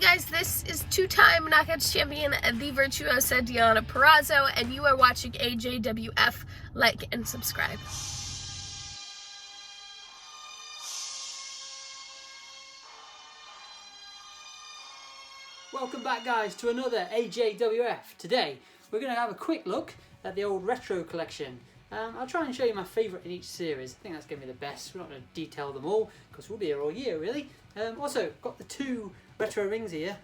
guys, this is two-time Knockouts champion, the Virtuosa Deonna Purrazzo, and you are watching AJwF. Like and subscribe. Welcome back, guys, to another AJwF. Today we're going to have a quick look at the old retro collection. I'll try and show you my favourite in each series. I think that's going to be the best. We're not going to detail them all because we'll be here all year, really. Also, got the two retro rings here.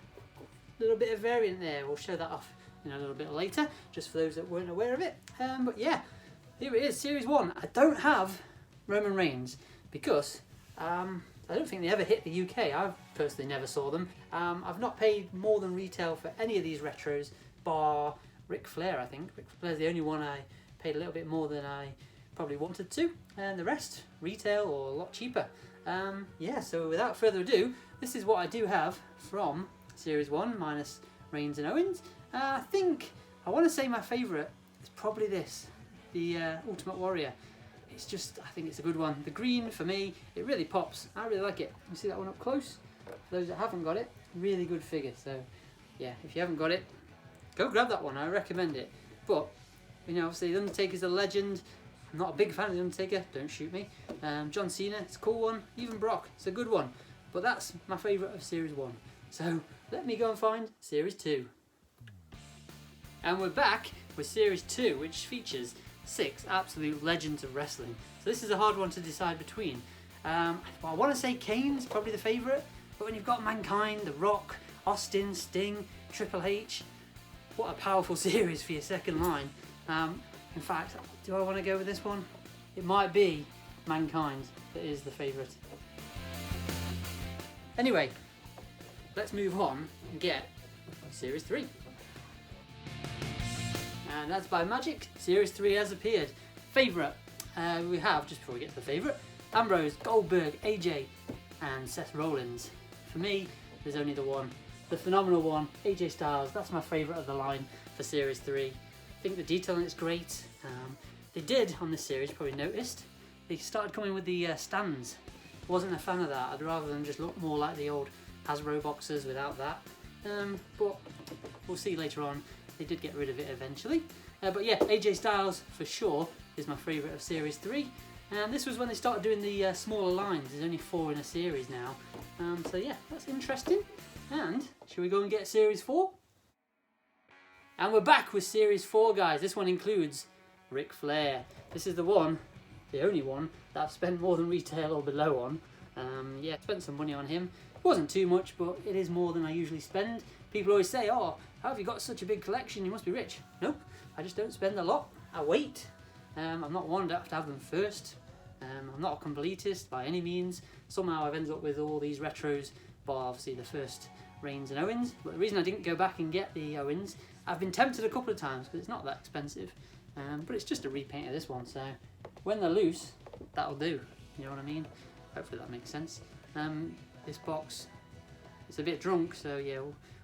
A little bit of variant there. We'll show that off in a little bit later, just for those that weren't aware of it. But yeah, here it is, Series 1. I don't have Roman Reigns because I don't think they ever hit the UK. I've personally never saw them. I've not paid more than retail for any of these retros, bar Ric Flair, I think. Ric Flair's the only one I paid a little bit more than I probably wanted to, and the rest retail or a lot cheaper. Yeah, so without further ado, this is what I do have from Series 1 minus Reigns and Owens. I want to say my favourite is probably this, the Ultimate Warrior. It's just, I think it's a good one. The green, for me, it really pops. I really like it. You see that one up close? For those that haven't got it, really good figure. So yeah, if you haven't got it, go grab that one. I recommend it. But you know, obviously The Undertaker's a legend. I'm not a big fan of The Undertaker, don't shoot me. John Cena, it's a cool one. Even Brock, it's a good one. But that's my favourite of Series 1. So let me go and find Series 2. And we're back with Series 2, which features 6 absolute legends of wrestling. So this is a hard one to decide between. Well, I want to say Kane's probably the favourite, but when you've got Mankind, The Rock, Austin, Sting, Triple H, what a powerful series for your second line. In fact, do I want to go with this one? It might be Mankind that is the favourite. Anyway, let's move on and get Series 3. And that's by Magic. Series 3 has appeared. Favourite, we have, just before we get to the favourite, Ambrose, Goldberg, AJ and Seth Rollins. For me, there's only the one. The phenomenal one, AJ Styles. That's my favourite of the line for Series 3. I think the detail in it's great. They did, on this series, you probably noticed, they started coming with the stands. Wasn't a fan of that. I'd rather them just look more like the old Hasbro boxes without that. But we'll see later on. They did get rid of it eventually. But yeah, AJ Styles for sure is my favourite of Series 3. And this was when they started doing the smaller lines. There's only 4 in a series now. So yeah, that's interesting. And shall we go and get Series 4? And we're back with Series 4, guys. This one includes Ric Flair. This is the one, the only one, that I've spent more than retail or below on. Yeah, spent some money on him. It wasn't too much, but it is more than I usually spend. People always say, oh, how have you got such a big collection? You must be rich. Nope, I just don't spend a lot. I wait. I'm not one that have to have them first. I'm not a completist by any means. Somehow I've ended up with all these retros, bar obviously the first Reigns and Owens. But the reason I didn't go back and get the Owens, I've been tempted a couple of times because it's not that expensive. But it's just a repaint of this one, so when they're loose, that'll do. You know what I mean? Hopefully that makes sense. This box, it's a bit drunk, so yeah,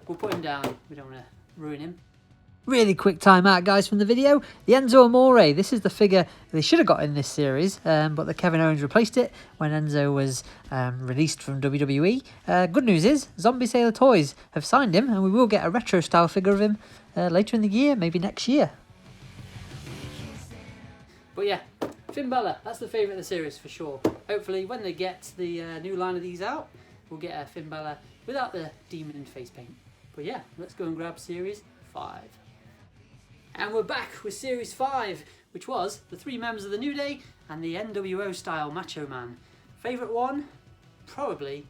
we'll put him down. We don't want to ruin him. Really quick time out, guys, from the video. The Enzo Amore, this is the figure they should have got in this series, but the Kevin Owens replaced it when Enzo was released from WWE. Good news is, Zombie Sailor Toys have signed him, and we will get a retro style figure of him later in the year, maybe next year. But yeah, Finn Balor, that's the favourite of the series for sure. Hopefully when they get the new line of these out, we'll get a Finn Balor without the demon and face paint. But yeah, let's go and grab Series 5. And we're back with Series 5, which was the 3 members of the New Day and the NWO style Macho Man. Favourite one? Probably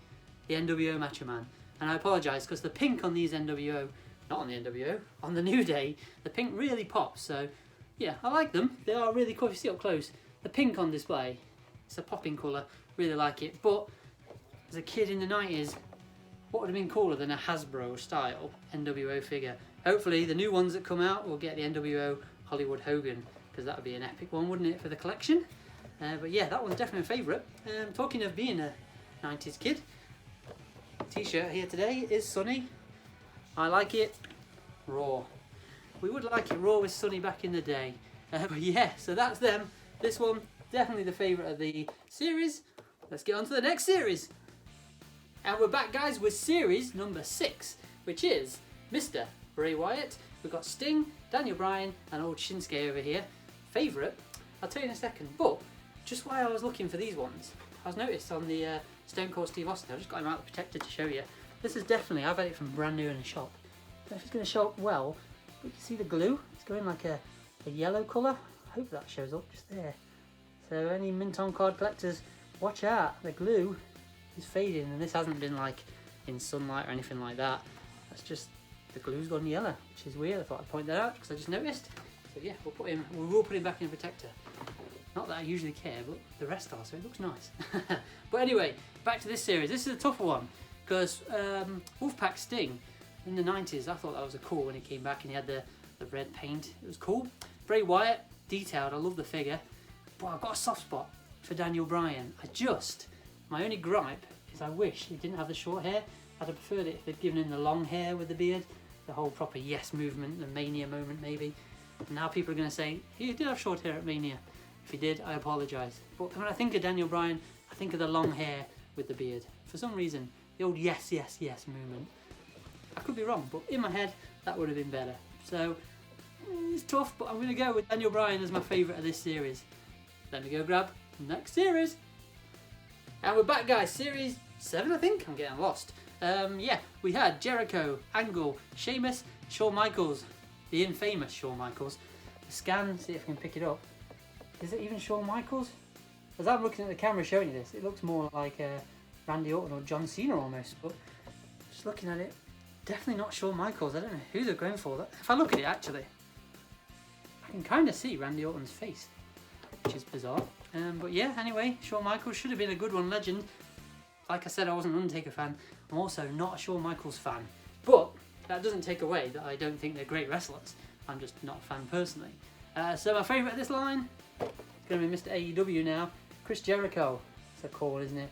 the NWO Macho Man. And I apologise because the pink on these NWO, not on the NWO, on the New Day, the pink really pops. So yeah, I like them. They are really cool. If you see up close, the pink on display, it's a popping colour. Really like it. But as a kid in the 90s, what would have been cooler than a Hasbro style NWO figure? Hopefully the new ones that come out will get the NWO Hollywood Hogan, because that would be an epic one, wouldn't it, for the collection? But yeah, that one's definitely a favourite. Talking of being a 90s kid, t-shirt here today is Sunny. I like it raw. We would like it raw with Sunny back in the day. But yeah, so that's them. This one, definitely the favourite of the series. Let's get on to the next series. And we're back, guys, with series number 6, which is Mr. Bray Wyatt. We've got Sting, Daniel Bryan, and old Shinsuke over here. Favourite, I'll tell you in a second, but just while I was looking for these ones, I was noticed on the Stone Cold Steve Austin, I just got him out of the protector to show you. This is definitely, I've had it from brand new in the shop. I don't know if it's going to show up well, but you can see the glue, it's going like a yellow colour. I hope that shows up just there. So any mint on card collectors, watch out, the glue is fading, and this hasn't been like in sunlight or anything like that. That's just, the glue's gone yellow, which is weird. I thought I'd point that out because I just noticed. So yeah, we will put him back in a protector. Not that I usually care, but the rest are, so it looks nice. But anyway, back to this series. This is a tougher one because Wolfpack Sting in the 90s, I thought that was a cool when he came back and he had the red paint. It was cool. Bray Wyatt, detailed, I love the figure. But I've got a soft spot for Daniel Bryan. My only gripe is I wish he didn't have the short hair. I'd have preferred it if they'd given him the long hair with the beard. The whole proper yes movement, the Mania moment maybe. And now people are going to say, he did have short hair at Mania. If he did, I apologise. But when I think of Daniel Bryan, I think of the long hair with the beard. For some reason, the old yes, yes, yes movement. I could be wrong, but in my head, that would have been better. So, it's tough, but I'm going to go with Daniel Bryan as my favourite of this series. Let me go grab the next series. And we're back, guys. Series 7, I think? I'm getting lost. Yeah, we had Jericho, Angle, Sheamus, Shawn Michaels, the infamous Shawn Michaels. Scan, see if I can pick it up. Is it even Shawn Michaels? As I'm looking at the camera showing you this, it looks more like Randy Orton or John Cena almost, but just looking at it, definitely not Shawn Michaels. I don't know who they're going for. If I look at it actually, I can kind of see Randy Orton's face, which is bizarre. But yeah, anyway, Shawn Michaels should have been a good one, legend. Like I said, I wasn't an Undertaker fan. I'm also not a Shawn Michaels fan. But that doesn't take away that I don't think they're great wrestlers. I'm just not a fan personally. So my favourite of this line, going to be Mr. AEW now, Chris Jericho. It's a call, isn't it?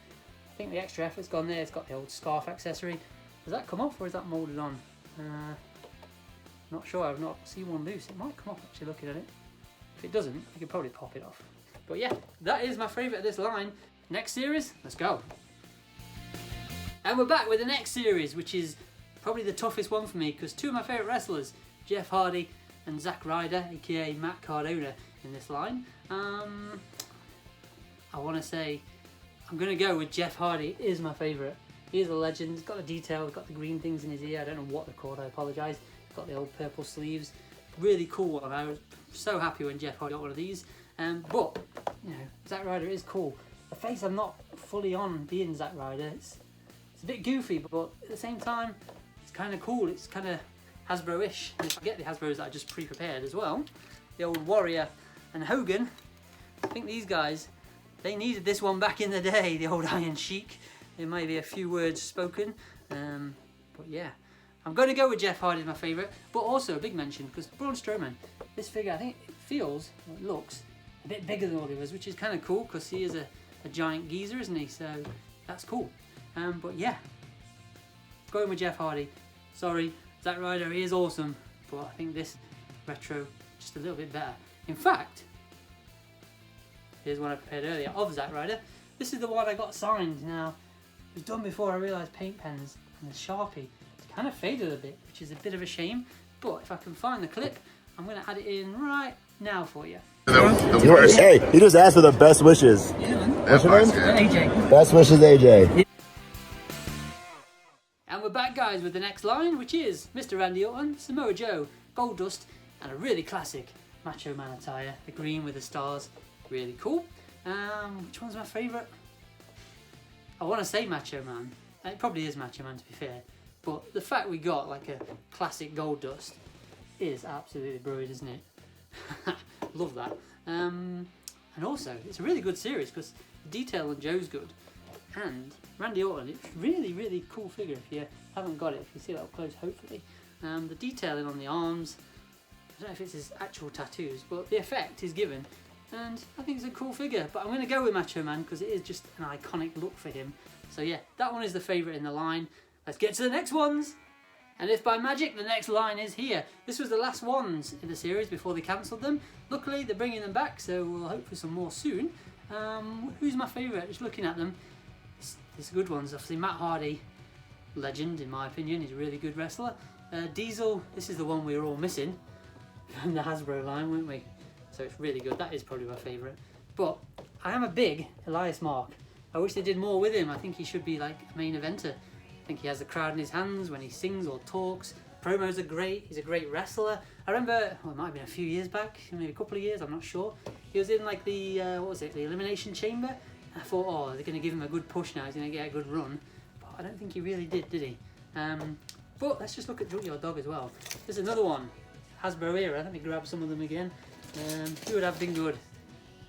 I think the extra effort's gone there. It's got the old scarf accessory. Does that come off or is that moulded on? Not sure. I've not seen one loose. It might come off actually looking at it. If it doesn't, you could probably pop it off. But yeah, that is my favourite of this line. Next series, let's go. And we're back with the next series, which is probably the toughest one for me because two of my favourite wrestlers, Jeff Hardy and Zack Ryder, aka Matt Cardona, in this line. I want to say I'm going to go with Jeff Hardy. Is my favourite. He is a legend. He's got the detail. He's got the green things in his ear. I don't know what they're called. I apologise. He's got the old purple sleeves. Really cool one. I was so happy when Jeff Hardy got one of these. But you know, Zack Ryder is cool. The face I'm not fully on being Zack Ryder. It's a bit goofy, but at the same time, it's kind of cool. It's kind of Hasbro-ish. And if I get the Hasbros that I just pre-prepared as well, the old Warrior and Hogan, I think these guys, they needed this one back in the day, the old Iron Sheik. There may be a few words spoken, but yeah. I'm going to go with Jeff Hardy as my favourite, but also a big mention, because Braun Strowman, this figure, I think it feels, it looks, a bit bigger than all the others, which is kind of cool, because he is a giant geezer, isn't he? So, that's cool. But yeah, going with Jeff Hardy. Sorry, Zack Ryder, he is awesome, but I think this retro, just a little bit better. In fact, here's one I prepared earlier of Zack Ryder. This is the one I got signed. Now, it was done before I realised paint pens and the Sharpie, it's kind of faded a bit, which is a bit of a shame. But if I can find the clip, I'm going to add it in right now for you. Hey, he just asked for the best wishes. Yeah, man. What's your name? AJ. Best wishes, AJ. And we're back, guys, with the next line, which is Mr. Randy Orton, Samoa Joe, Gold Dust, and a really classic Macho Man attire, the green with the stars, really cool. Which one's my favourite? I want to say Macho Man. It probably is Macho Man, to be fair, but the fact we got like a classic Gold Dust is absolutely brilliant, isn't it? Love that. And also, it's a really good series because the detail on Joe's good, and Randy Orton, it's really, really cool figure. If you haven't got it, if you see that up close, hopefully. The detailing on the arms, I don't know if it's his actual tattoos, but the effect is given, and I think it's a cool figure. But I'm going to go with Macho Man because it is just an iconic look for him. So yeah, that one is the favourite in the line. Let's get to the next ones. And if by magic, the next line is here. This was the last ones in the series before they cancelled them. Luckily, they're bringing them back, so we'll hope for some more soon. Who's my favourite? Just looking at them, It's good ones. Obviously Matt Hardy, legend in my opinion. He's a really good wrestler. Diesel, this is the one we were all missing from the Hasbro line, weren't we? So it's really good. That is probably my favourite. But I am a big Elias Mark. I wish they did more with him. I think he should be like a main eventer. I think he has the crowd in his hands when he sings or talks. Promos are great. He's a great wrestler. I remember, well, it might have been a few years back, maybe a couple of years, I'm not sure. He was in like the, what was it, the Elimination Chamber. I thought, oh, they're going to give him a good push now. He's going to get a good run. But I don't think he really did he? But let's just look at Junkyard Dog as well. There's another one. Hasbro era. Let me grab some of them again. Who would have been good?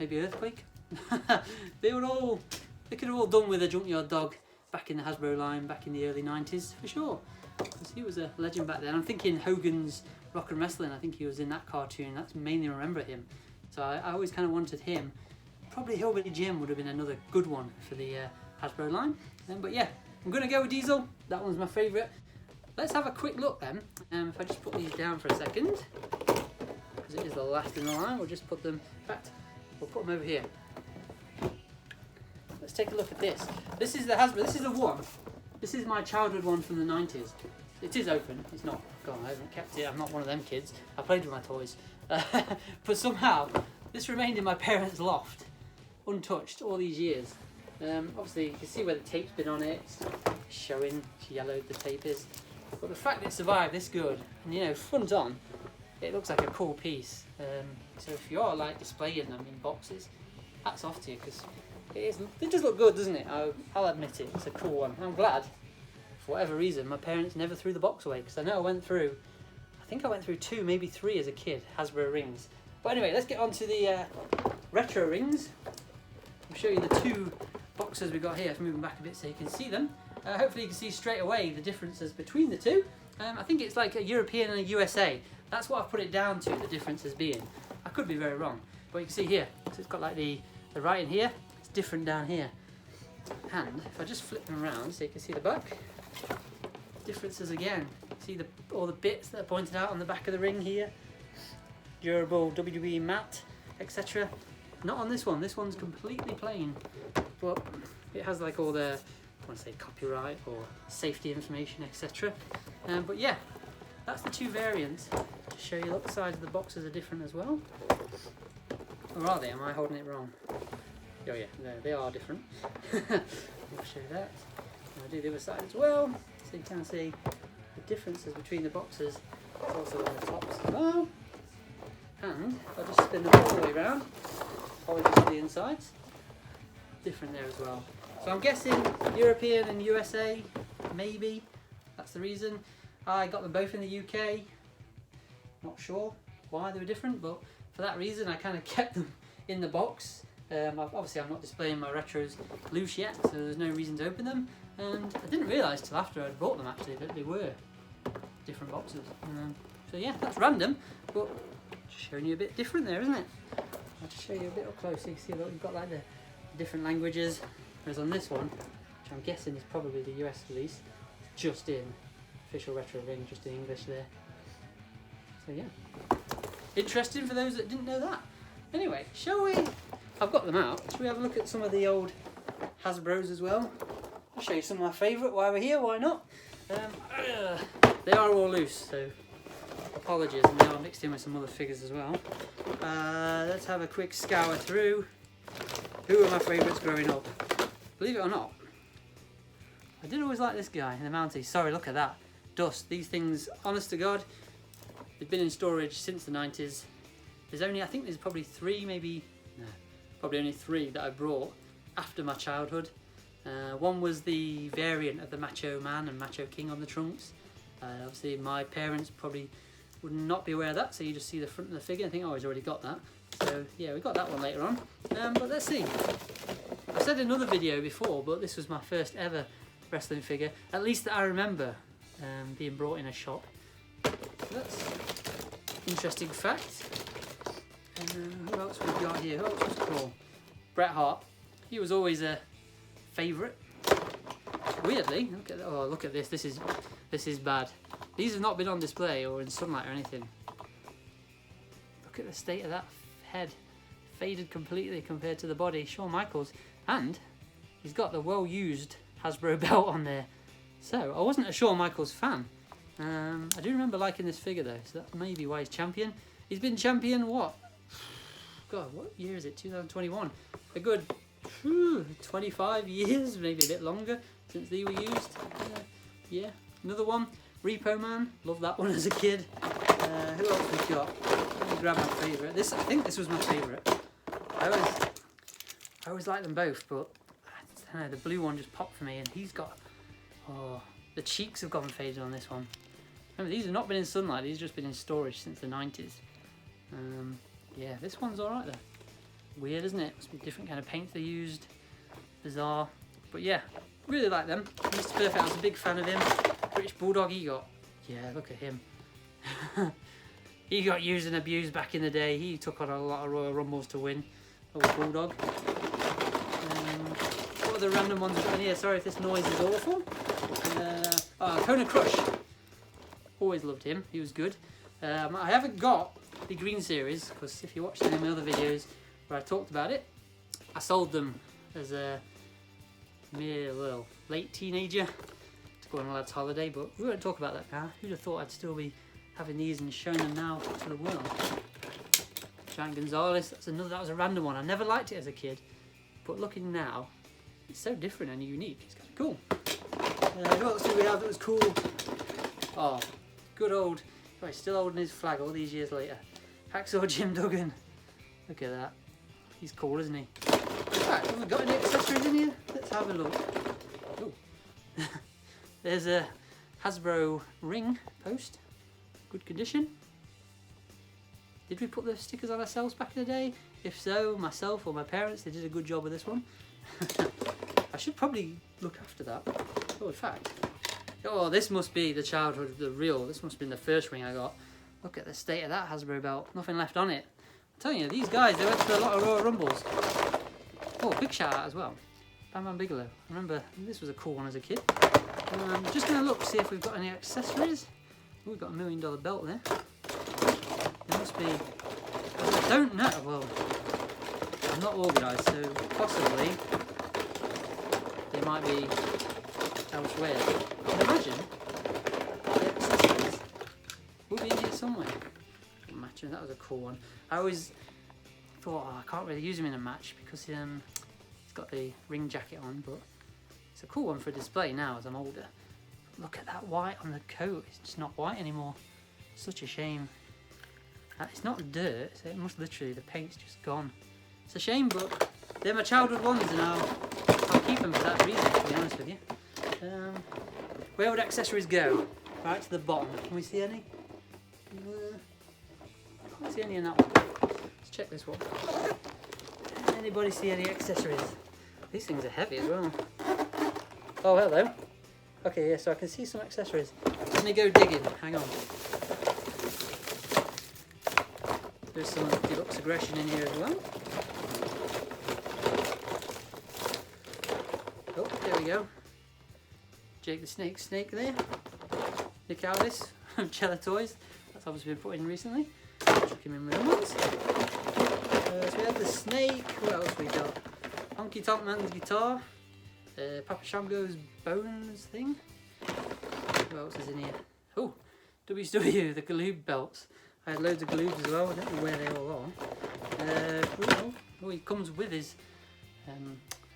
Maybe Earthquake? They could have all done with a Junkyard Dog back in the Hasbro line, back in the early 90s, for sure. He was a legend back then. I'm thinking Hogan's Rock and Wrestling. I think he was in that cartoon. That's mainly remember him. So I always kind of wanted him. Probably Hillbilly Jim would have been another good one for the Hasbro line. But yeah, I'm going to go with Diesel. That one's my favourite. Let's have a quick look then. If I just put these down for a second, because it is the last in the line, we'll just put them, in fact, we'll put them over here. Let's take a look at this. This is the Hasbro, this is the one. This is my childhood one from the 90s. It is open, it's not gone, I haven't kept it, I'm not one of them kids. I played with my toys. But somehow, this remained in my parents' loft, untouched all these years. Obviously, you can see where the tape's been on it, it's showing, it's yellowed, the tape is. But the fact that it survived this good, and you know, front on, it looks like a cool piece. So if you're like displaying them in boxes, hats off to you, because it does look good, doesn't it? I'll admit it, it's a cool one. I'm glad, for whatever reason, my parents never threw the box away, because I know I think I went through 2, maybe 3 as a kid, Hasbro rings. But anyway, let's get on to the retro rings. I'll show you the 2 boxes we got here, moving back a bit so you can see them. Hopefully you can see straight away the differences between the 2. I think it's like a European and a USA. That's what I've put it down to, the differences being. I could be very wrong, but you can see here, so it's got like the writing here, it's different down here. And if I just flip them around so you can see the back, differences again. See all the bits that are pointed out on the back of the ring here. Durable WWE mat, etc. Not on this one. This one's completely plain, but it has like all the, I want to say copyright or safety information, etc. But yeah, that's the 2 variants. To show you, look, the size of the boxes are different as well. Or are they? Am I holding it wrong? Oh yeah, no, they are different. I'll show you that. I'll do the other side as well, so you can see the differences between the boxes. It's also on the tops as well. And I'll just spin them all the way around, apologies for the insides. Different there as well. So I'm guessing European and USA, maybe. That's the reason. I got them both in the UK. Not sure why they were different, but for that reason I kind of kept them in the box. Obviously I'm not displaying my retros loose yet, so there's no reason to open them. And I didn't realise till after I'd bought them actually that they were different boxes. So yeah, that's random, but just showing you a bit different there, isn't it? I'll just show you a bit up close so you can see that we've got like the different languages. Whereas on this one, which I'm guessing is probably the US release, just in official retro ring, just in English there. So yeah, interesting for those that didn't know that. Anyway, shall we? I've got them out. Shall we have a look at some of the old Hasbros as well? I'll show you some of my favourite while we're here. Why not? They are all loose, so apologies, and they are mixed in with some other figures as well. Let's have a quick scour through. Who were my favourites growing up? Believe it or not, I did always like this guy in the Mountie. Sorry, look at that. Dust. These things, honest to God, they've been in storage since the 90s. There's only, I think there's probably 3, maybe, no, probably only 3 that I brought after my childhood. One was the variant of the Macho Man and Macho King on the trunks. Obviously my parents probably would not be aware of that, so you just see the front of the figure and think, oh, he's already got that. So yeah, we got that one later on. But let's see. I said in another video before, but this was my first ever wrestling figure, at least that I remember being brought in a shop. So that's interesting fact. Who else we've got here? Who else was cool? Bret Hart. He was always a favourite. Weirdly, look at this. This is bad. These have not been on display or in sunlight or anything. Look at the state of that head. Faded completely compared to the body. Shawn Michaels. And he's got the well-used Hasbro belt on there. So I wasn't a Shawn Michaels fan. I do remember liking this figure though, so that may be why he's champion. He's been champion, what? God, what year is it? 2021. A good 25 years, maybe a bit longer, since they were used. Yeah, another one. Repo Man, loved that one as a kid. Who else we got? Let me grab my favourite. I think this was my favourite. I always liked them both, but I don't know, the blue one just popped for me, and he's got, the cheeks have gone faded on this one. Remember, these have not been in sunlight, these have just been in storage since the 90s. Yeah, this one's alright though. Weird, isn't it? Must be different kind of paints they used. Bizarre. But yeah, really like them. Mr. Perfect, I was a big fan of him. British Bulldog, he got, yeah, look at him. He got used and abused back in the day. He took on a lot of Royal Rumbles to win. Old Bulldog. What are the random ones we've got in here? Sorry if this noise is awful. Kona Crush. Always loved him. He was good. I haven't got the green series, because if you watched any of my other videos where I talked about it, I sold them as a mere, well, late teenager to go on a lad's holiday, but we won't talk about that now. Who'd have thought I'd still be having these and showing them now to the world. Giant Gonzalez, that was a random one. I never liked it as a kid, but looking now, it's so different and unique. It's kind of cool. Who else do we have that was cool? Oh, good old, he's still holding his flag all these years later. Hacksaw Jim Duggan. Look at that. He's cool, isn't he? In fact, have we got any accessories in here? Let's have a look. Oh. There's a Hasbro ring post. Good condition. Did we put the stickers on ourselves back in the day? If so, myself or my parents, they did a good job with this one. I should probably look after that. Oh, in fact. Oh, this must be the childhood of the real. This must have been the first ring I got. Look at the state of that Hasbro belt. Nothing left on it. I'm telling you, these guys, they went to a lot of Royal Rumbles. Oh, big shout out as well. Bam Bam Bigelow. I remember this was a cool one as a kid. I'm just going to look, see if we've got any accessories. Oh, we've got a $1 million belt there. There must be... I don't know. Well, I'm not organised, so possibly they might be elsewhere. I can imagine the accessories will be in here somewhere. Matching, that was a cool one. I always thought, I can't really use him in a match because he's got the ring jacket on, but it's a cool one for display now as I'm older. Look at that white on the coat, it's just not white anymore. Such a shame. It's not dirt, so it must literally, the paint's just gone. It's a shame, but they're my childhood ones and I'll keep them for that reason, to be honest with you. Where would accessories go? Right to the bottom. Can we see any? Can't see any in that one. Let's check this one. Anybody see any accessories? These things are heavy as well. Oh, hello. Okay, yeah, so I can see some accessories. Let me go digging. Hang on. There's some deluxe aggression in here as well. Oh, there we go. Jake the Snake there. Nick Aldis from Cellar Toys. That's obviously been put in recently. Chuck him in with the ones. So we have the Snake. What else we got? Honky Tonk Man's guitar. Papa Shamgo's bones thing. What else is in here? Oh, WCW, the Galoob belts. I had loads of Galoobs as well. I don't know where they all are. Oh, he comes with his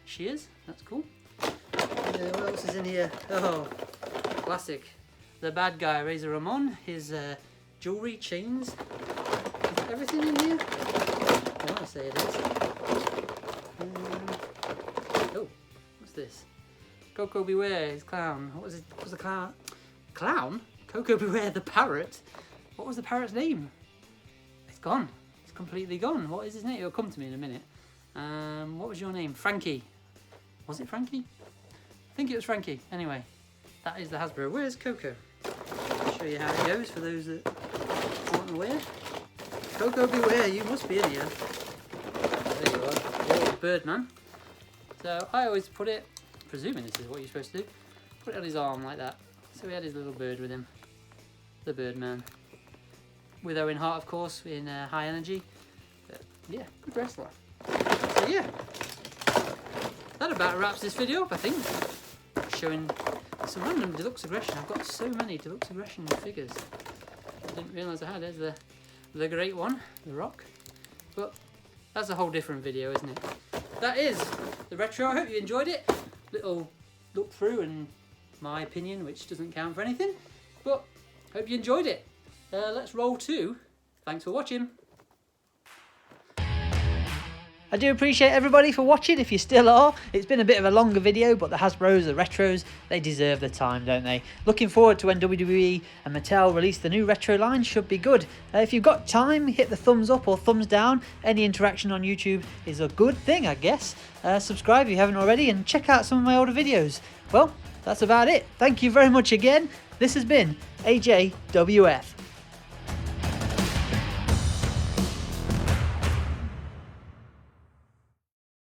shears. That's cool. What else is in here? Oh, classic. The bad guy, Razor Ramon. His jewellery, chains. Is everything in here? I want to say it is. Oh, what's this? Coco Beware, his clown. What was it? What was the clown? Clown? Coco Beware, the parrot. What was the parrot's name? It's gone. It's completely gone. What is his name? It'll come to me in a minute. What was your name? Frankie. Was it Frankie? I think it was Frankie. Anyway, that is the Hasbro. Where's Coco? I'll show you how it goes for those that aren't aware. Coco Beware, you must be in here. There you are. Oh, Birdman. So I always put it, presuming this is what you're supposed to do, put it on his arm like that. So he had his little bird with him. The Birdman. With Owen Hart, of course, in High Energy. But yeah, good wrestler. So yeah, that about wraps this video up, I think. showing some random Deluxe Aggression. I've got so many Deluxe Aggression figures. I didn't realise I had. There's the great one, The Rock. But that's a whole different video, isn't it? That is the retro. I hope you enjoyed it. Little look through and my opinion, which doesn't count for anything. But hope you enjoyed it. Let's roll to. Thanks for watching. I do appreciate everybody for watching, if you still are. It's been a bit of a longer video, but the Hasbros, the retros, they deserve the time, don't they? Looking forward to when WWE and Mattel release the new retro line. Should be good. If you've got time, hit the thumbs up or thumbs down. Any interaction on YouTube is a good thing, I guess. Subscribe if you haven't already, and check out some of my older videos. Well, that's about it. Thank you very much again. This has been AJwF.